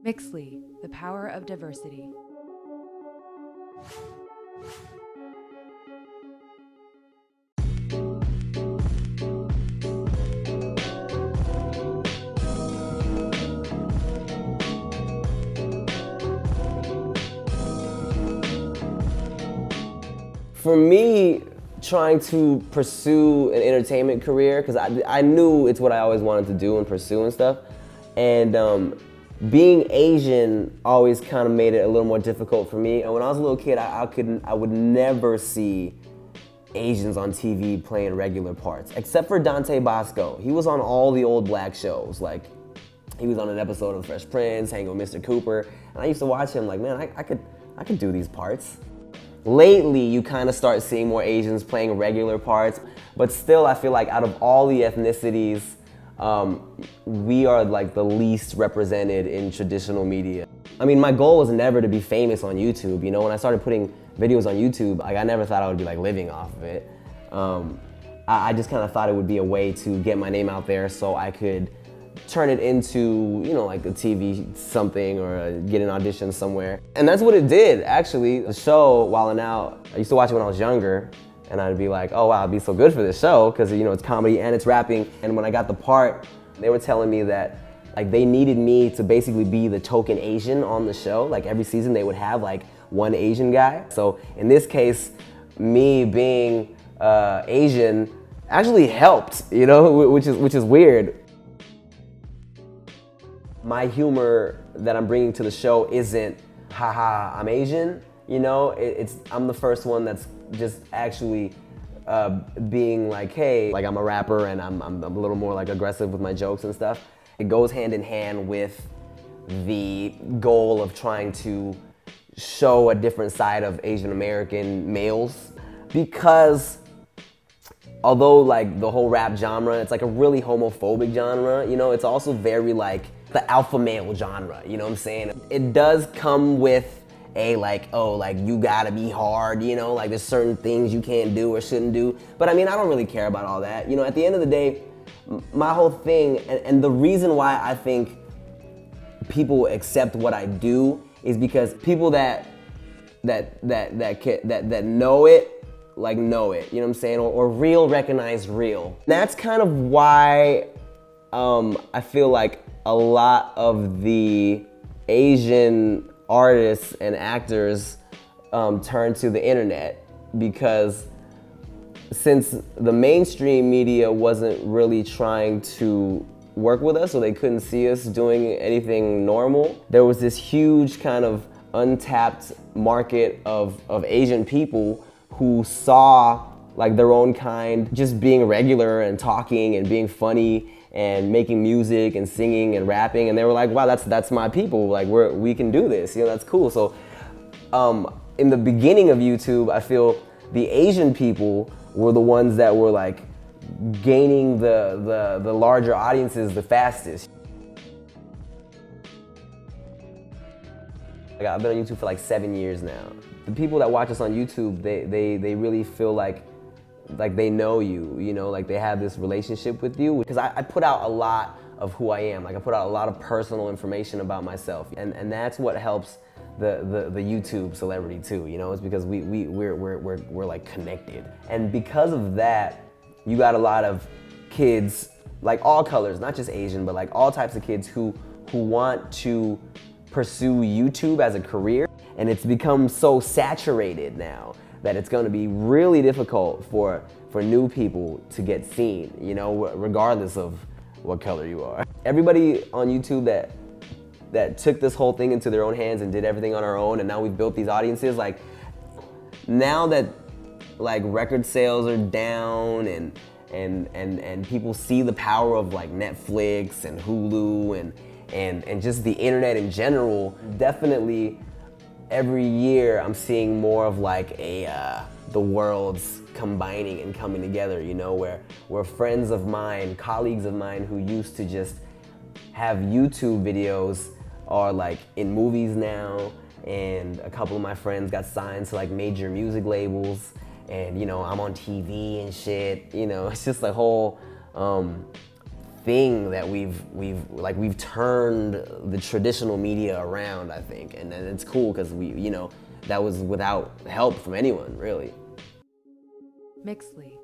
Mixly, the power of diversity. For me, trying to pursue an entertainment career, because I knew it's what I always wanted to do and pursue and stuff, and being Asian always kind of made it a little more difficult for me. And when I was a little kid, I would never see Asians on TV playing regular parts, except for Dante Bosco. He was on all the old black shows, like he was on an episode of The Fresh Prince, hanging with Mr. Cooper, and I used to watch him like, man, I could do these parts. Lately, you kind of start seeing more Asians playing regular parts, but still I feel like out of all the ethnicities, we are like the least represented in traditional media. I mean, my goal was never to be famous on YouTube. You know, when I started putting videos on YouTube, like I never thought I would be like living off of it. I just kind of thought it would be a way to get my name out there so I could turn it into, you know, like a TV something or get an audition somewhere. And that's what it did, actually. The show, Wild 'N Out, I used to watch it when I was younger, and I'd be like, oh wow, I'd be so good for this show, because you know, it's comedy and it's rapping. And when I got the part, they were telling me that like they needed me to basically be the token Asian on the show. Like every season they would have like one Asian guy. So in this case, me being Asian actually helped, you know, which is weird. My humor that I'm bringing to the show isn't, haha, I'm Asian, you know? I'm the first one that's just actually being like, hey, like I'm a rapper and I'm a little more like aggressive with my jokes and stuff. It goes hand in hand with the goal of trying to show a different side of Asian American males, because although like the whole rap genre, it's like a really homophobic genre, you know, it's also very like the alpha male genre, you know what I'm saying? It does come with a like, oh, like you gotta be hard, you know, like there's certain things you can't do or shouldn't do. But I mean, I don't really care about all that. You know, at the end of the day, my whole thing, and the reason why I think people accept what I do is because people that know it, like know it, you know what I'm saying? Or real recognize real. That's kind of why I feel like a lot of the Asian artists and actors turn to the internet, because since the mainstream media wasn't really trying to work with us, so they couldn't see us doing anything normal, there was this huge kind of untapped market of Asian people who saw like their own kind just being regular and talking and being funny and making music and singing and rapping, and they were like, wow, that's my people, like we can do this, you know, that's cool. So in the beginning of YouTube, I feel the Asian people were the ones that were like gaining the larger audiences the fastest. Like, I've been on YouTube for like 7 years now. The people that watch us on YouTube, they really feel like they know you, you know, like they have this relationship with you. Because I put out a lot of who I am. Like I put out a lot of personal information about myself. And that's what helps the YouTube celebrity too, you know, it's because we're like connected. And because of that, you got a lot of kids, like all colors, not just Asian, but like all types of kids who want to pursue YouTube as a career. And it's become so saturated now that it's going to be really difficult for new people to get seen, you know, regardless of what color you are. Everybody on YouTube that took this whole thing into their own hands and did everything on our own, and now we've built these audiences, like now that like record sales are down and people see the power of like Netflix and Hulu and just the internet in general, definitely every year I'm seeing more of like the worlds combining and coming together, you know, where friends of mine, colleagues of mine who used to just have YouTube videos are like in movies now, and a couple of my friends got signed to like major music labels, and you know, I'm on TV and shit, you know, it's just a whole thing that we've turned the traditional media around, I think, and it's cool because that was without help from anyone, really. Mixley.